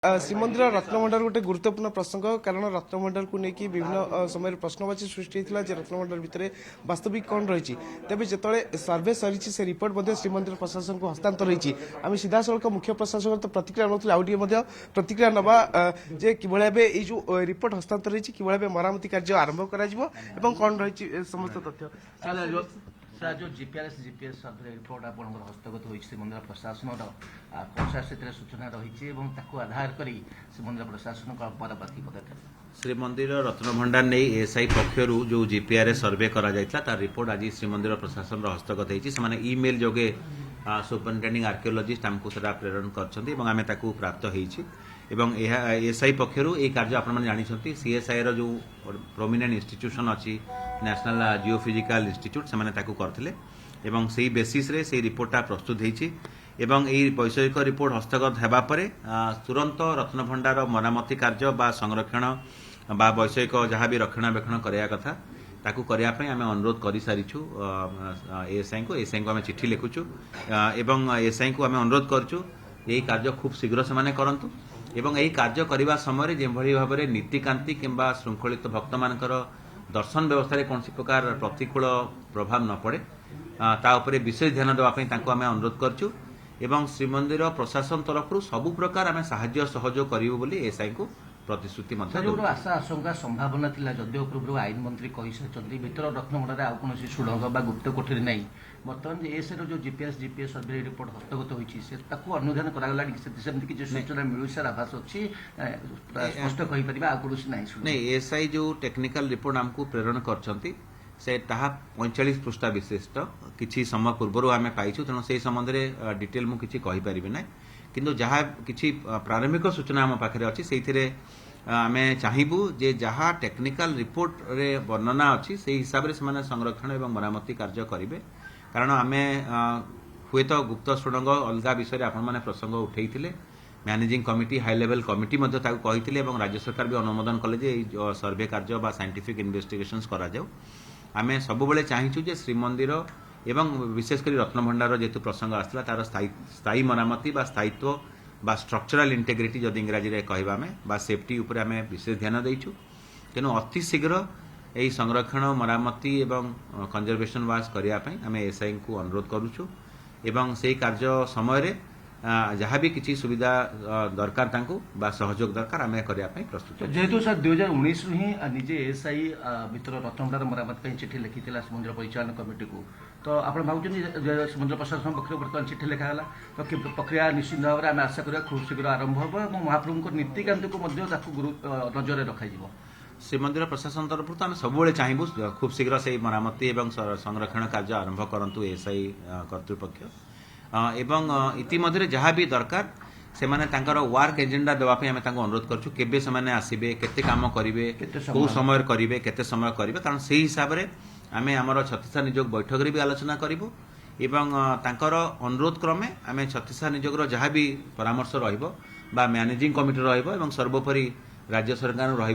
ଶ୍ରୀମନ୍ଦିର ରତ୍ନଭଣ୍ଡାର ଗୋଟେ ଗୁରୁତ୍ୱପୂର୍ଣ୍ଣ ପ୍ରସଙ୍ଗ କାରଣ ରତ୍ନଭଣ୍ଡାରକୁ ନେଇକି ବିଭିନ୍ନ ସମୟରେ ପ୍ରଶ୍ନବାଚୀ ସୃଷ୍ଟି ହୋଇଥିଲା ଯେ ରତ୍ନଭଣ୍ଡାର ଭିତରେ ବାସ୍ତବିକ କ'ଣ ରହିଛି। ତେବେ ଯେତେବେଳେ ସର୍ଭେ ସରିଛି ସେ ରିପୋର୍ଟ ମଧ୍ୟ ଶ୍ରୀମନ୍ଦିର ପ୍ରଶାସନକୁ ହସ୍ତାନ୍ତର ହୋଇଛି। ଆମେ ସିଧାସଳଖ ମୁଖ୍ୟ ପ୍ରଶାସକ ତ ପ୍ରତିକ୍ରିୟା ନେଉଥିଲେ, ଆଉ ଟିକେ ମଧ୍ୟ ପ୍ରତିକ୍ରିୟା ନେବା ଯେ କିଭଳି ଭାବେ ଏଇ ଯେଉଁ ରିପୋର୍ଟ ହସ୍ତାନ୍ତର ହୋଇଛି କିଭଳି ଭାବେ ମରାମତି କାର୍ଯ୍ୟ ଆରମ୍ଭ କରାଯିବ ଏବଂ କ'ଣ ରହିଛି ସମସ୍ତ ତଥ୍ୟ। सर जो जीपीएस सर्वे रिपोर्ट आप हस्तगत हो श्रीमंदिर प्रशासन कौन स्थित सूचना रही आधार कर श्रीमंदिर प्रशासन को परवर्ती पदक्षेप श्रीमंदिर रत्नभंडार नहीं एसआई पक्षर जो जीपीआरएस सर्वे करा तार रिपोर्ट आज श्रीमंदिर प्रशासन हस्तगत होती इमेल जोगे सुपरिटेडिंग आर्किओलोजिस्ट आमको प्रेरण कर प्राप्त होती एसआई पक्षर ये कार्य आप जानते सीएसआई रो प्रोमिनेंट इंस्टीट्यूशन अच्छी नेशनल जियोफिजिकल इंस्टीट्यूट से करते से बेसिस रे से रिपोर्टा प्रस्तुत होती वैषयिक रिपोर्ट हस्तगत होगापर तुरंत रत्नभंडार मरामती कार्य बा संरक्षण बा वैषयिक जहाँ भी रक्षणाबेक्षण कराया कथा ताकू करने आम अनुरोध कर सारीचु एसआई को आम चिठी लिखुचु एवं एसआई को आम अनुरोध करुचु यही कार्य खूब शीघ्र से करंतु एवं यही कार्य करने समय जो भाव में नीतिकांति किंबा श्रृंखलित भक्त मानकर दर्शन व्यवस्था कौन प्रकार प्रतिकूल प्रभाव न पड़े ताऊपर विशेष ध्यान देवाई आम अनुरोध करुचु एवं श्रीमंदिर प्रशासन तरफ सबु प्रकार आम साहाय्य सहयोग करूँ बोली एसआई को प्रतिश्रुति आशा आशंका संभावना थिला जदिव पूर्व आईन मंत्री कही सारी भीतर रत्नभंडार आउ कौन सुड़ंग बा गुप्त कोठरी नहीं बर्तमान एसआई जो जीपीएस सर्वे रिपोर्ट हस्तगत होती अनुधान करागला किसी सूचना मिलू सार आभास अच्छी स्पष्ट कहीपर आ कौन नहीं एसआई जो टेक्निकल रिपोर्ट आमको प्रेरण कर से 45 पृष्ठा विशिष्ट किसी समय पूर्व आम पाइछु तेणु से संबंध में डिटेल मुझे कहीपर ना किंतु जहाँ किसी प्रारंभिक सूचना आम पाखे अच्छी से आम चाहबू जे जहाँ टेक्निकल रिपोर्ट रे वर्णना अच्छी से हिसाब से संरक्षण और मरामती कार्य करेंगे कारण आम हुए तो गुप्त सुड़ंग अलग विषय आपण प्रसंग उठे managing committee high level committee कही राज्य सरकार भी अनुमोदन कले सर्वे कार्य साइंटिफिक इन्वेस्टिगेशंस करा जाऊ आम सब चाहूँ जे श्रीमंदिर एवं विशेषकर रत्नभंडार जेतु प्रसंग आसला तार स्थायी मरामती बा स्थायित्व बा स्ट्रक्चरल इंटेग्रिटी जदि इंग्राजी में कहवा आम बा सेफ्टी उपर आम विशेष ध्यान देचु तेणु अति शीघ्र यही संरक्षण मरामती एवं कंजर्वेशन वास करने आम एसआई को अनुरोध करुचु एवं से कार्य समय जहाँ भी किसी सुविधा दरकार बा सहयोग दरकार आम करने प्रस्तुत जेहेतु सर 2019 ही निजे एसआई भीतर रत्नभंडार मरामती चिठी लिखी श्रीमंदिर परिचालन कमिटी को तो आप श्रीमंदिर प्रशासन पक्ष बर्तमान चिठी लिखाला तो प्रक्रिया निश्चित भाव में आम आशा करा खूब शीघ्र आरंभ हो और महाप्रभु नीतिकांति को नजर रखाई श्रीमंदिर प्रशासन तरफ तो आम सब चाहबू खूब शीघ्र से मरामती और संरक्षण कार्य आरंभ करूँ एसआई कर्तृपक्ष एवं इतिमध्य जहाँ भी दरकार से वर्क एजेंडा देवाई आम अनुरोध करूँ केबे से आसबे केते काम करेंगे कौ समय करेंगे केते समय करेंगे कारण से हिसाब से आम आमर छत्तीसा नियोग बैठक भी आलोचना करूँ एवं तांकर अनुरोध क्रमे आम छत्तीसा नियोग जहाँ भी परामर्श रहा मैनेजिंग कमिटी रही सर्वोपरि राज्य सरकार रही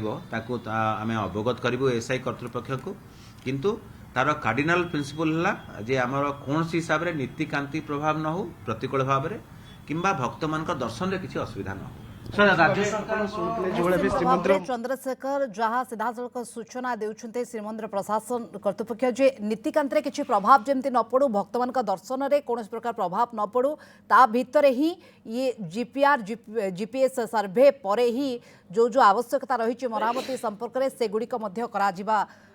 अवगत करूँ एसआई कर्तृपक्ष को किंतु तार कार्डिनाल प्रिंसिपल है जे आमर कौन हिसाब से नीतिकांति प्रभाव न हो प्रतिकूल भाव में किंबा भक्त मान दर्शन में किसी असुविधा न हो चंद्रशेखर जहाँ सीधासख सूचना देउछन्ते श्रीमंदिर प्रशासन कर्तृपक्ष जे नीतिकांति किसी प्रभाव जमती न पड़ू भक्त मान दर्शन में कौन प्रकार प्रभाव न पड़ू ता भितर ही ये जीपीएस सर्वे पर ही जो जो आवश्यकता रही मरामती संपर्क में सेगुड़िक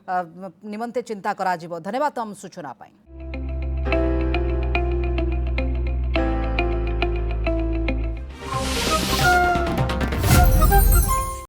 निमंते चिंता करा। धन्यवाद तम सूचना पाई।